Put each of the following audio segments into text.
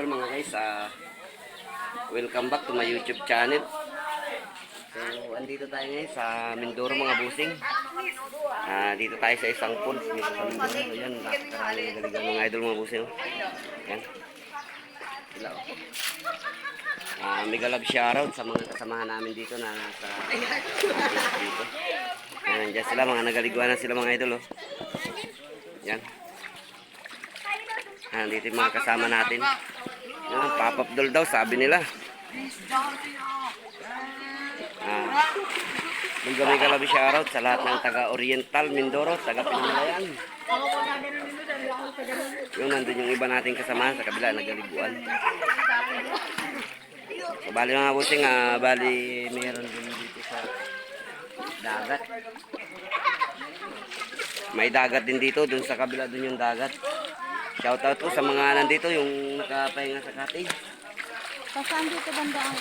Mga guys, welcome back to my YouTube channel. So, andito tayo ngayon sa Mindoro mga busing. Dito tayo sa isang pool dito sa Mindoro. Yan, napakaraming galigan mga idol mga busing. Yan. Sila, mega love shoutout sa mga kasamahan namin dito na nasa dito. Yan, nandiyan sila, mga nagaliguan na sila mga idol. Yan. Dito yung mga kasama natin. Pop-up doll daw, sabi nila. May galabi shoutout sa lahat ng taga-Oriental, Mindoro, taga-Pinulayan. Yung nandun yung iba nating kasamahan sa kabila, nagaliguan. So, bali mga busing, bali mayroon din dito sa dagat. May dagat din dito, dun sa kabila dun yung dagat. Shoutout po sa mga nandito yung nakapahinga sa cottage. Saan dito banda ang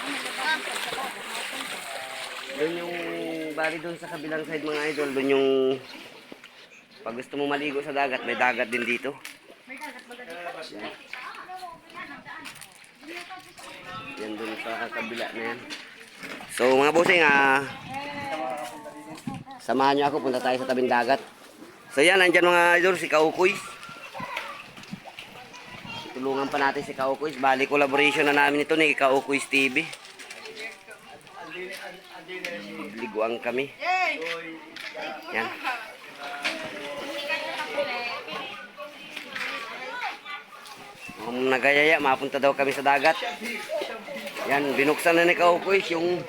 doon yung bali doon sa kabilang side mga idol, doon yung pag gusto mo maligo sa dagat, may dagat din dito. May dagat ba dito? Yan doon sa kabila na yan. So mga bossing, samahan nyo ako, punta tayo sa tabing dagat. So yan, nandyan mga idol, si Kaukoy. Tulungan pa natin si Kaukoy. Bali collaboration na namin ito ni Kaukoy TV. Liguan kami. Yan. Nagayaya, mapunta daw kami sa dagat. Yan, binuksan na ni Kaukoy yung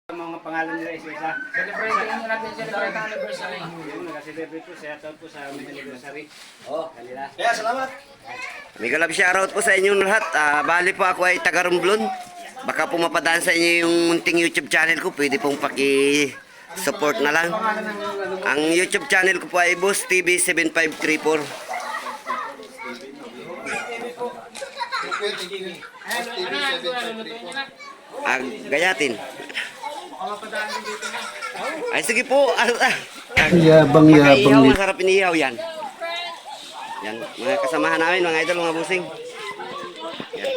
mga pangalan nila isa-isa. Celebrate natin celebrate ang anniversary. Naka-celebrate po, shoutout po sa aming anniversary. Kanila. Kaya salamat. May galab shoutout po sa inyong lahat. Bali po ako ay taga Romblon. Baka po mapadaan sa inyo yung munting YouTube channel ko. Pwede pong paki-support na lang. Ang YouTube channel ko po ay Boss TV 7534. Gayatin. Ay sige po. Yabang-yabang. Masarap inihaw yan. Yan, mga kasamahan namin, mga idol, mga busing. Yan.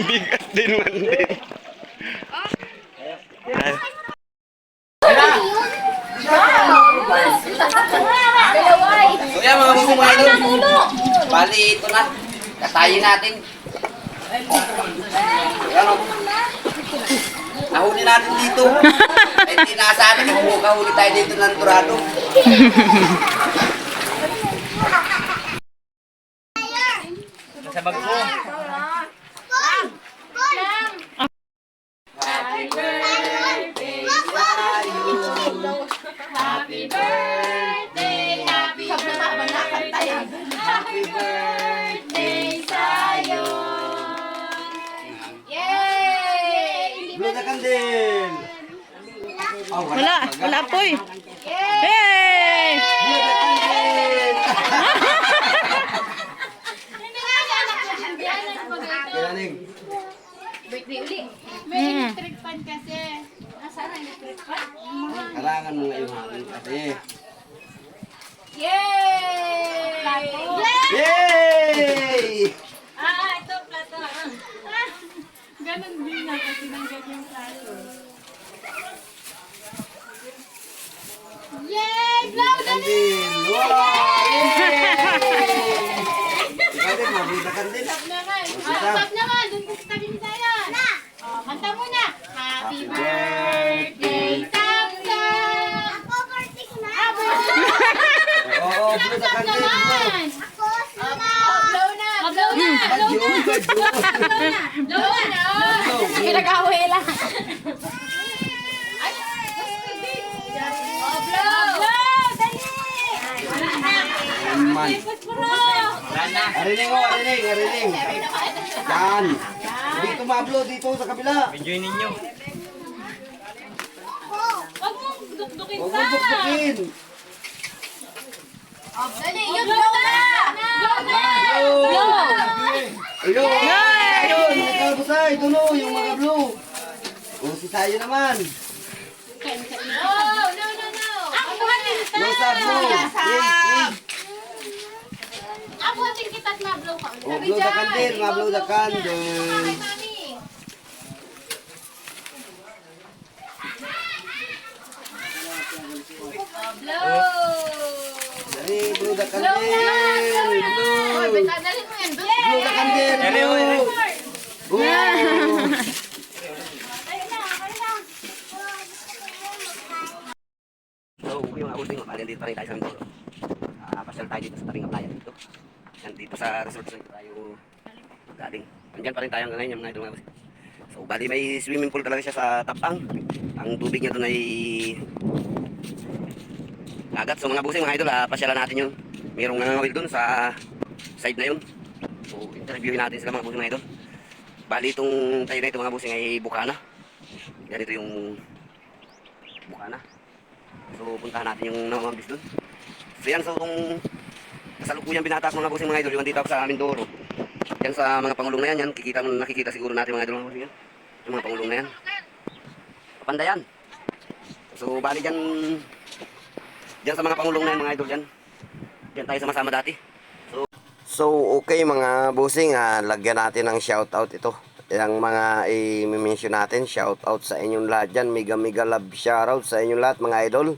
Bigat din man din. So yan mga busing, mga idol. Bali ito na. Katayin natin. Yan o. Nahuli natin dito. Ay hindi naasahan na kahuli tayo dito ng turado. Sa bag ko. Happy birthday sa'yo. Happy birthday. Happy birthday. Happy birthday sa'yo. Yay! Blow the candle! Oh, Wala po eh. Hey! Blow the candle! Kailaning? Birthday uli. May electric fan kasi. Nasaan ang electric fan? Harangan mo ngayon hangin kasi. Yay! Yay! Ito plato. Ganon din na kasi nanggag yung plato. Yay! Blow the Candle! Wow! Yay! Ikaw din, mabida candle. Stop naman. Stop naman. Doon ko sa tabi ni Dayan. Kanta muna. Happy birthday, Samsam! Ako, birthday ko na. Oo, blow the candle. Naman! Blow na! Blow na! Blow na! Blow na! Pinag-away lang. Ay, oh, blow! Blow! Dali! Naman. Wala na. Ariling. Yan. Dito mablo, dito sa kabila. Enjoy ninyo. Huwag mong dukdukin Huwag pa! mo dukdukin. Dali, yung blow na! Blow na! Blow! Blow! Ayun, nagkabusay. Dulo, yung mga blue. O, si Sayo naman. No! Ako hatin kita! No sa blue. Wait. Ako hatin kita at ma-blow ka. O, blow the candle, mablow the candle. Kay mami. Blow! Dali, blow the Blow na! candle. Hoy, Blow. dalhin mo yan. Blow the candle. Blow. So, yung mga using, dito pa rin tayo sa Mindoro. Pasyal tayo dito sa tabing playa dito. Yan, dito sa resort na ito tayo galing. Andyan pa rin tayo ngayon yung mga idol mga using. So, bali may swimming pool talaga siya sa tapang. Ang tubig niya doon ay dagat. So, mga busing, mga idol, pasyalan natin yun. Mayroong nangangawil doon sa side na yun. So, interviewin natin sila mga busing, mga idol. Bali itong tayo na ito mga busing ay Bukana. Yan ito yung Bukana. So puntahan natin yung namamambis doon. So yan, so kung kasalukuyan binatas mga busing mga idol, yung dito ako sa Mindoro. Yan sa mga pangulong na yan, nakikita siguro natin mga idol mga busing yan. Yung mga pangulong na yan. Papandayan. So bali dyan sa mga pangulong na yan mga idol dyan. Dyan tayo sama-sama dati. So okay mga busing, lagyan natin ng shoutout ito. Yung mga i-mention natin, shoutout sa inyong lahat dyan. Mega love shoutout sa inyong lahat mga idol.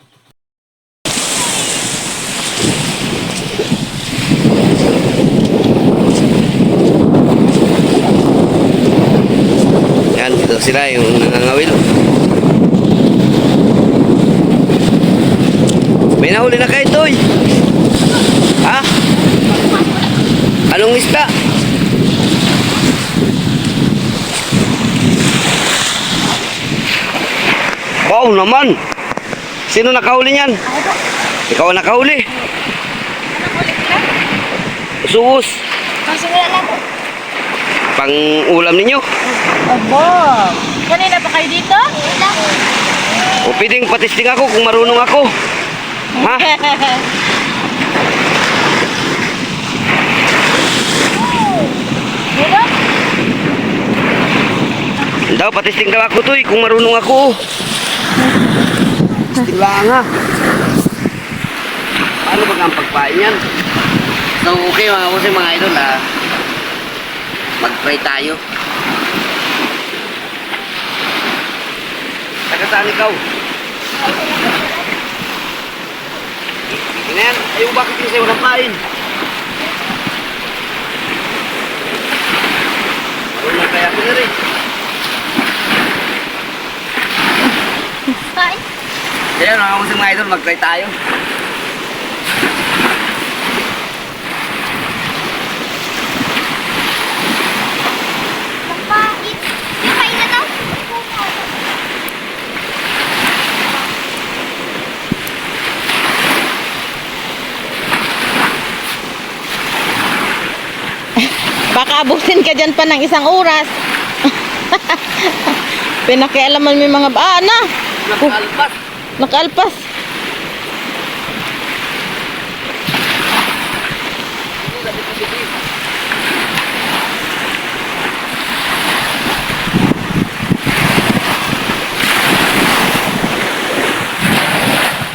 Yan, ito sila yung nangangawil. May nahuli na kayo, Toy. Ha? Anong isda? Wow naman! Sino nakahuli niyan? Ikaw ang nakahuli. Suus. Pang ulam ninyo. Abo! Kanina pa kayo dito? O pwedeng patisting ako kung marunong ako. Ha? Daw patisting daw ako to kung marunong ako. Testing lang ha. Paano ba ang pagpain yan? So okay mga busing mga idol mag-pray tayo. Taga saan ikaw? Yan, ayaw bakit yung sa'yo kapain? Marunong kaya ako na rin. Kaya mga musing mga idol, mag-try tayo. Ipain na to. Baka abutin ka dyan pa ng isang oras. Pinakialaman mo yung mga na! Nagkalpas. Nakalpas.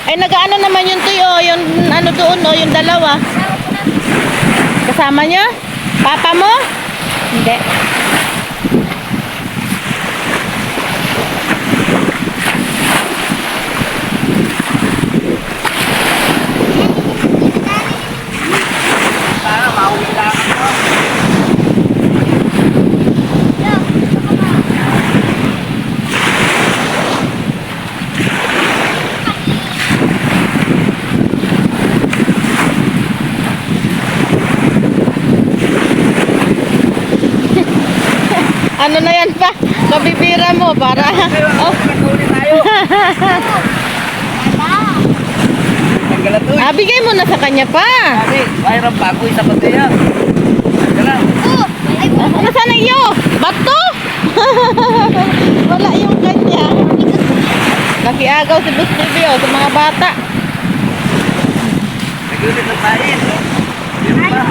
Ay nagaano naman yung tuyo, yung ano doon o, yung dalawa. Kasama niya? Papa mo? Hindi. Para mauwi lang ako. Ano na yan pa? Kabibira mo para. Oh. Tanggalan to. Ah, bigay mo na sa kanya pa. Sabi, mayroon pa ako isa pati yan. Tanggalan. Nasaan na iyo? Bato? Wala yung kanya. Nakiagaw si Boss TV sa mga bata. Nagulit ng pain. Yun pa.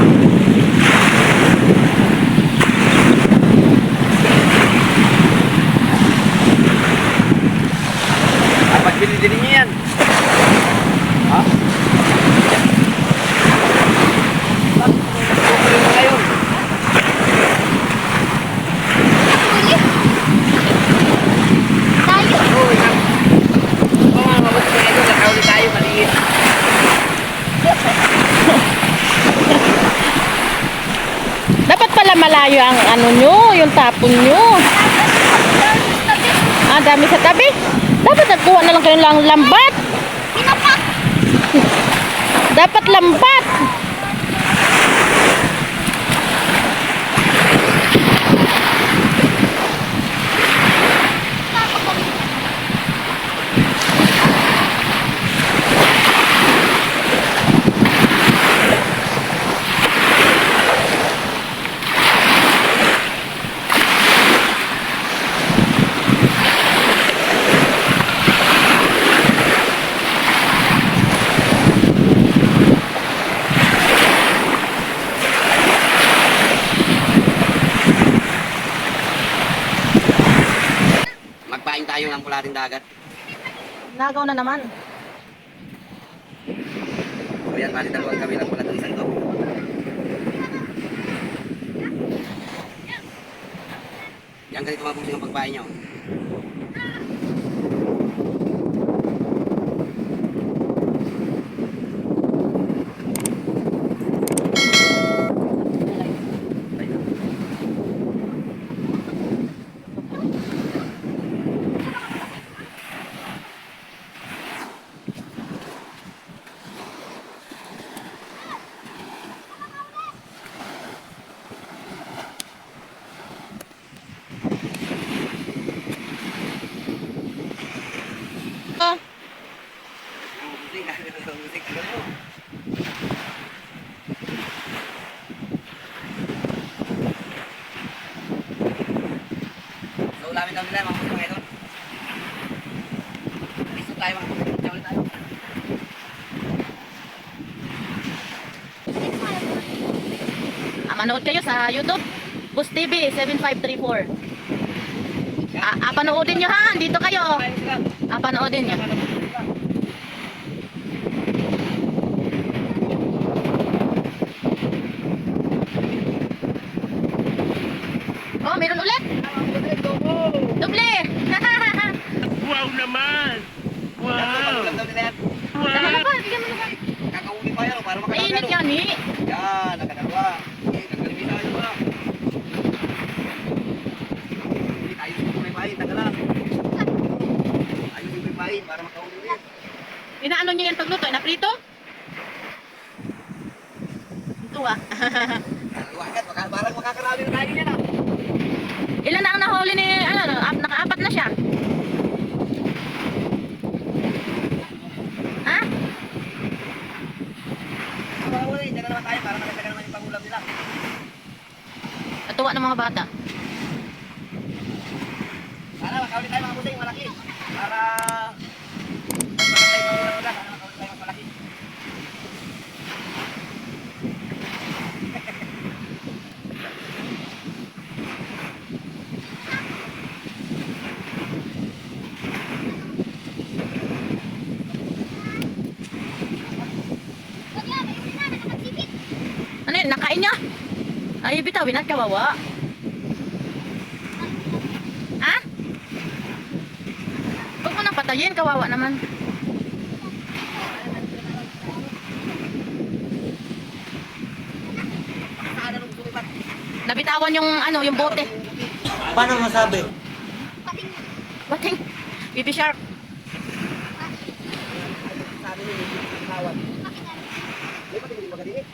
Dapat bili-bili niyo yan. Ha? Tutuloy mo ngayon. Tayo. Oo, isang. Oo, mga mabuti na ito. Nakauli tayo, maliit. Dapat pala malayo ang ano nyo, yung tapon nyo. Ah, dami sa tabi. Dapat nagkuha na lang kayo ng lambat. Pinapak. Dapat lambat. Magpain tayo ng pulating dagat. Nagaw na naman. O yan, bali dalawang kami ng pulating isang to. Yan ganito mga busing ang pagpain nyo. Ah, Busing, busing, ano mo? So, ulamin daw nila, mga busing mga idol. Listo tayo mga busing, tawal tayo. manood kayo sa YouTube. Boss TV 7534. Panoodin nyo ha. Dito kayo. Panoodin nyo. Oh, meron ulit. Doble. Wow naman! Wow! Tama na Tama ba? Bigyan mo na ba? Kakauwi pa yan, para Mainit makakagano. yan eh. Yan, nakadalawa. Nagkalimita kayo ba? Hindi, tayo yung may taga lang. Ayos yung may para makauwi ulit. Inaano nyo yan pagluto? Inaprito? Ito ah. Luwagat, parang makakarami na tayo yan ah. Ilan na ang nahuli ni, naka-apat na siya. Ha? Makauwi, dyan na naman tayo para makatagal naman yung pangulam nila. Natuwa ng mga bata. Sana makauwi tayo mga busing, malaki. Para mas maganda yung pangulam nila. Sana makauwi tayo mas malaki. Ano yun? Nakain niya? Ay, bitawin at kawawa. Ha? Huwag mo nang patayin, kawawa naman. Nabitawan yung yung bote. Paano masabi? Bating. Baby shark. Sabi niyo, tawad. Di ba tingin magaling?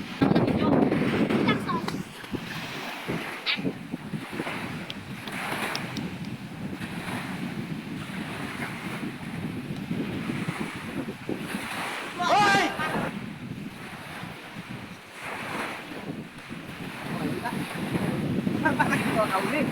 nakauli.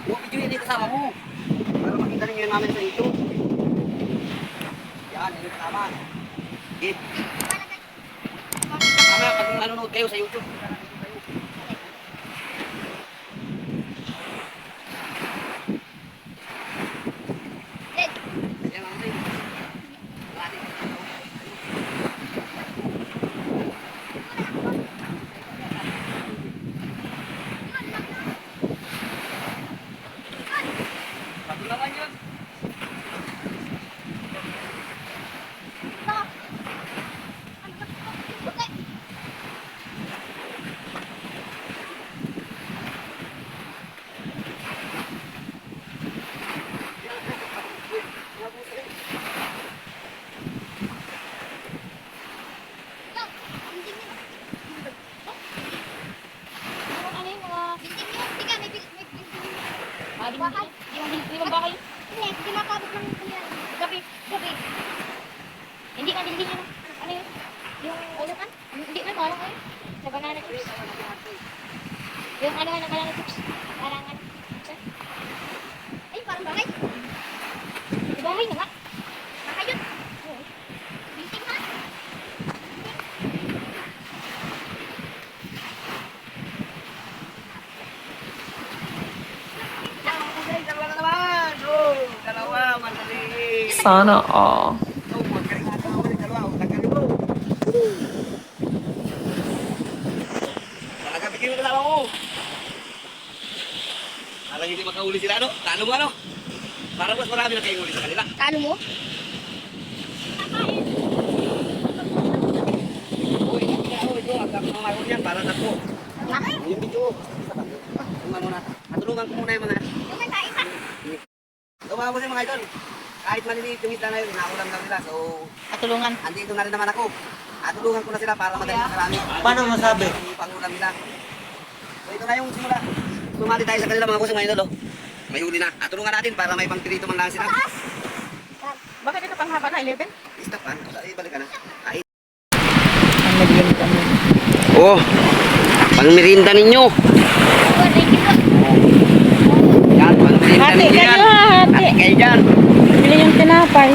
Yung video yun yung kasama mo. Para makita ninyo yung namin sa YouTube. Yan, yun yung kasama. Okay. Mamaya pag nanonood kayo sa YouTube. Yan, mamaya. Satu naman yun. Ano yung mga... Hindi ka, may building. Di ba bakal? Hindi, kinakabot ng gabi. Hindi ka, hindi yun. Ano yun? Yung ulukan? Hindi na, parang ano? Sa banana chips. Yung ano ng banana chips. Parang ano? Ay, parang bahay. Bahay na nga. Bahay yun. Building ha? Dalawa na naman. Oh, dalawa, madali. Sana all. Oh, magaling na ako. Dalawa, tagal mo. Talaga, bigyan mo kasama mo. Alang hindi makahuli sila, ano? Talo mo, ano? Para mas marami na kayong huli sa kanila. Talo mo? Uy, ito, agak mga mayroon yan, para na po. Yung video. Yung ano na, matulungan ko muna yung mga... Yung may tayo pa. Tumawa ko sa mga idol. Kahit maliliit yung isla na yun, naulam lang nila. So, Katulungan. andito na rin naman ako. Tulungan ko na sila para madaling makarami. Paano masabi? Yung pangulam nila. So, ito na yung simula. Sumali tayo sa kanila mga kusong mga idol. Oh. May huli na. Tulungan natin para may pangtirito man lang sila. Bakit ito panghaba na 11? Stop ha. Ibalik ka na. Ay. Ang naging kami. Oh, pang merinda ninyo. Yan, pang merinda Hati ninyo kayo yan. ha, hati. Hati kayo dyan. Bili yung tinapay.